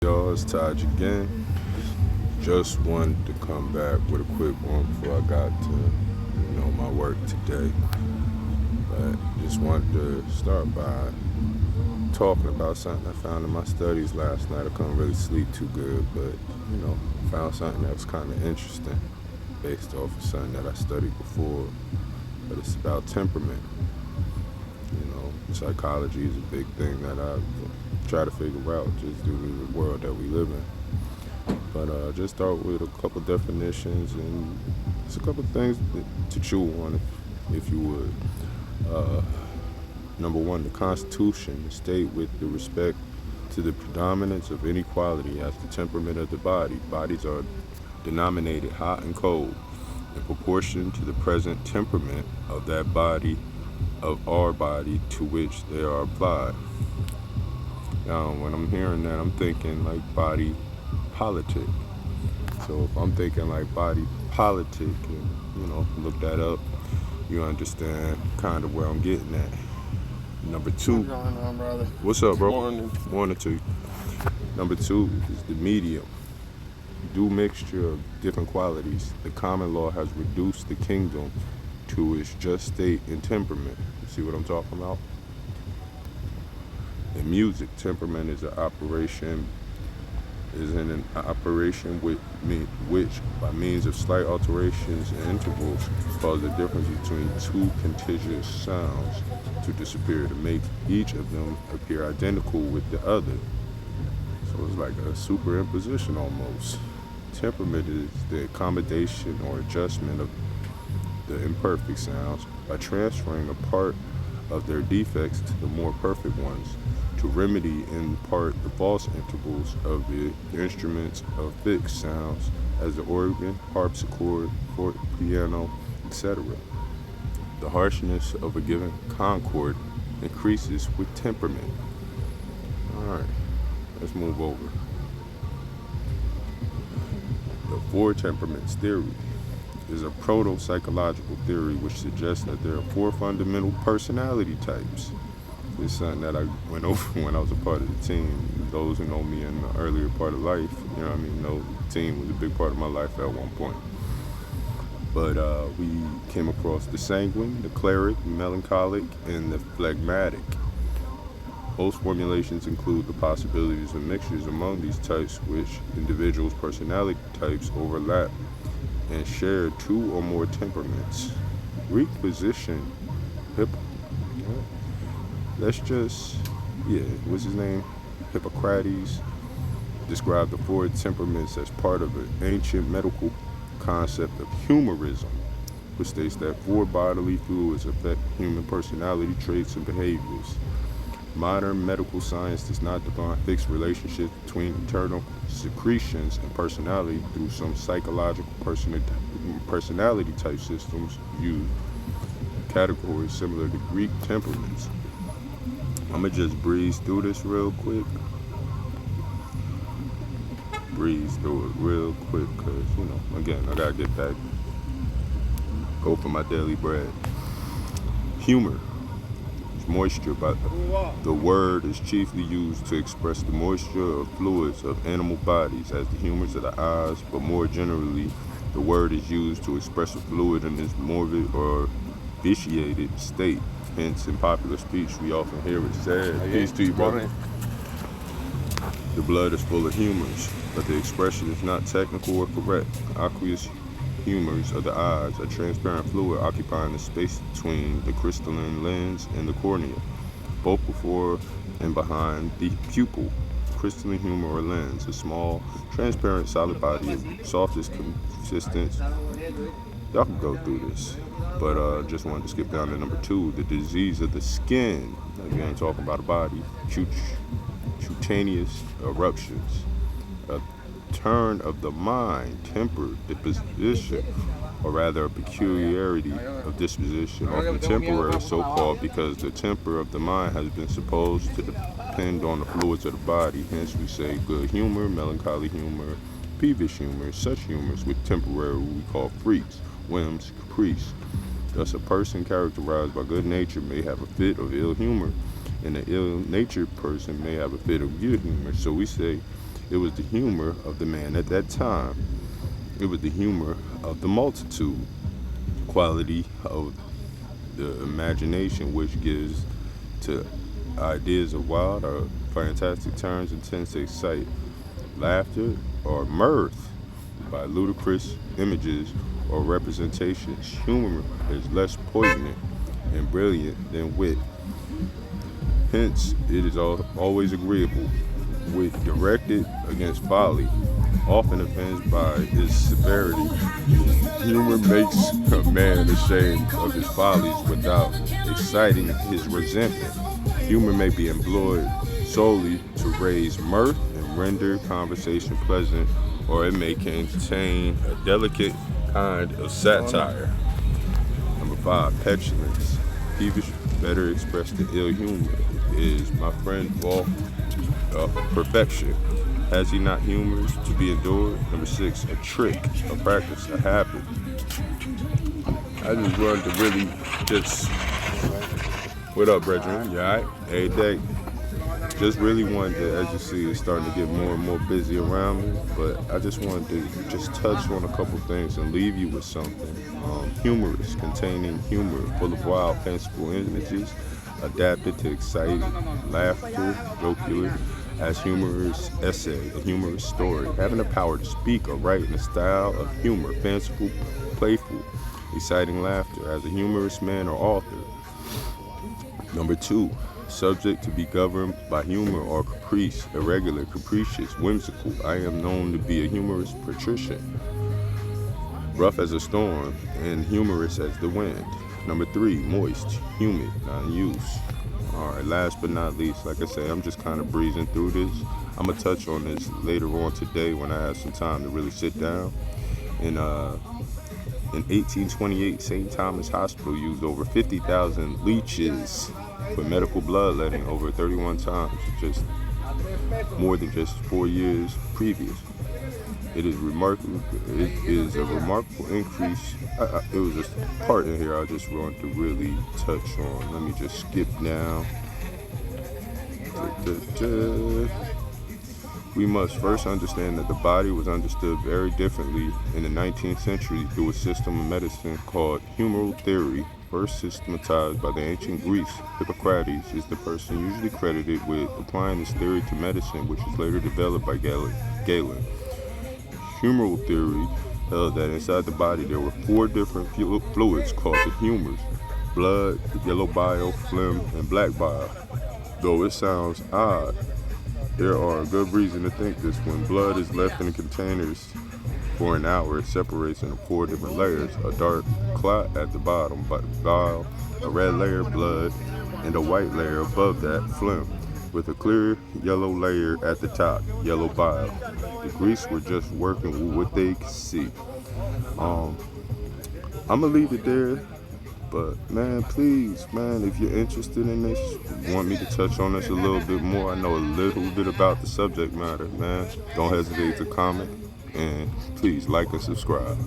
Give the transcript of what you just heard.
Y'all, it's Taj again. Just wanted to come back with a quick one before I got to, my work today. But just wanted to start by talking about something I found in my studies last night. I couldn't really sleep too good, but found something that was kind of interesting based off of something that I studied before. But it's about temperament. Psychology is a big thing that I try to figure out just due to the world that we live in. But just start with a couple definitions and just a couple things to chew on, if you would. Number one, the Constitution state with the respect to the predominance of any quality as the temperament of the body. Bodies are denominated hot and cold in proportion to the present temperament of that body, of our body to which they are applied. Now, when I'm hearing that, I'm thinking like body politic. So if I'm thinking like body politic and, look that up, you understand kind of where I'm getting at. Number two. What's going on, brother? What's up, bro? Morning to you. Number two is the medium. Due mixture of different qualities, the common law has reduced the kingdom to its just state and temperament. You see what I'm talking about? In music, temperament is an operation which by means of slight alterations and intervals cause the difference between two contiguous sounds to disappear to make each of them appear identical with the other. So it's like a superimposition almost. Temperament is the accommodation or adjustment of the imperfect sounds by transferring a part of their defects to the more perfect ones, to remedy in part the false intervals of the instruments of fixed sounds as the organ, harpsichord, forte, piano, etc. The harshness of a given concord increases with temperament. Alright, let's move over. The four temperaments theory is a proto-psychological theory which suggests that there are four fundamental personality types. It's something that I went over when I was a part of the team. Those who know me in the earlier part of life, know the team was a big part of my life at one point. But we came across the sanguine, the choleric, melancholic, and the phlegmatic. Most formulations include the possibilities of mixtures among these types, which individuals' personality types overlap and share two or more temperaments. Greek physician what's his name? Hippocrates described the four temperaments as part of an ancient medical concept of humorism, which states that four bodily fluids affect human personality traits and behaviors. Modern medical science does not define fixed relationships between internal secretions and personality through some psychological personality type systems used categories similar to Greek temperaments. I'm going to just breeze through this real quick. Because, again, I got to get back, go for my daily bread. Humor. Moisture, but the word is chiefly used to express the moisture of fluids of animal bodies as the humors of the eyes, but more generally the word is used to express a fluid in its morbid or vitiated state. Hence in popular speech we often hear it said, peace to you, brother. The blood is full of humors, but the expression is not technical or correct. Aqueous humors of the eyes, a transparent fluid occupying the space between the crystalline lens and the cornea, both before and behind the pupil. Crystalline humor or lens, a small, transparent, solid body of softest consistence. Y'all can go through this, but just wanted to skip down to number two, the disease of the skin. Again, talking about a body, cutaneous eruptions. Turn of the mind, temper, disposition, or rather a peculiarity of disposition, often temporary, so-called because the temper of the mind has been supposed to depend on the fluids of the body. Hence we say good humor, melancholy humor, peevish humor, such humors with temporary we call freaks, whims, caprice. Thus a person characterized by good nature may have a fit of ill humor, and an ill-natured person may have a fit of good humor. So we say It was the humor of the man at that time. It was the humor of the multitude, quality of the imagination, which gives to ideas of wild or fantastic turns and tends to excite laughter or mirth by ludicrous images or representations. Humor is less poignant and brilliant than wit. Hence, it is always agreeable. Wit directed against folly often offends by its severity. Humor makes a man ashamed of his follies without exciting his resentment. Humor may be employed solely to raise mirth and render conversation pleasant, or it may contain a delicate kind of satire. Number 5, petulance. Peevish, better expressed in ill humor, is my friend Walt perfection. Has he not humors to be endured? Number 6, a trick, a practice, a habit. I just wanted to really just, what up, brethren? You alright? Every day. Just really wanted to, as you see, it's starting to get more and more busy around me, but I just wanted to just touch on a couple things and leave you with something. Humorous, containing humor, full of wild, fanciful images, adapted to exciting, laughter, jocular, as humorous essay, a humorous story, having the power to speak or write in a style of humor, fanciful, playful, exciting laughter, as a humorous man or author. Number 2, subject to be governed by humor or caprice, irregular, capricious, whimsical. I am known to be a humorous patrician, rough as a storm and humorous as the wind. Number 3, moist, humid, non-use. Alright, last but not least, like I say, I'm just kind of breezing through this. I'm going to touch on this later on today when I have some time to really sit down. In 1828, St. Thomas Hospital used over 50,000 leeches for medical bloodletting over 31 times, just more than just 4 years previous. It is remarkable. It is a remarkable increase. It was a part in here I just wanted to really touch on. Let me just skip down. We must first understand that the body was understood very differently in the 19th century through a system of medicine called humoral theory. First systematized by the ancient Greeks, Hippocrates is the person usually credited with applying this theory to medicine, which was later developed by Galen. Humoral theory held that inside the body there were 4 different fluids called the humors: blood, yellow bile, phlegm, and black bile. Though it sounds odd, there are a good reason to think this. When blood is left in the containers for an hour, it separates into 4 different layers: a dark clot at the bottom, bile, a red layer, blood, and a white layer above that, phlegm, with a clear yellow layer at the top, yellow bile. The Greeks were just working with what they could see. I'm gonna leave it there, but man, please, man, if you're interested in this, want me to touch on this a little bit more, I know a little bit about the subject matter, man, don't hesitate to comment, and please like and subscribe.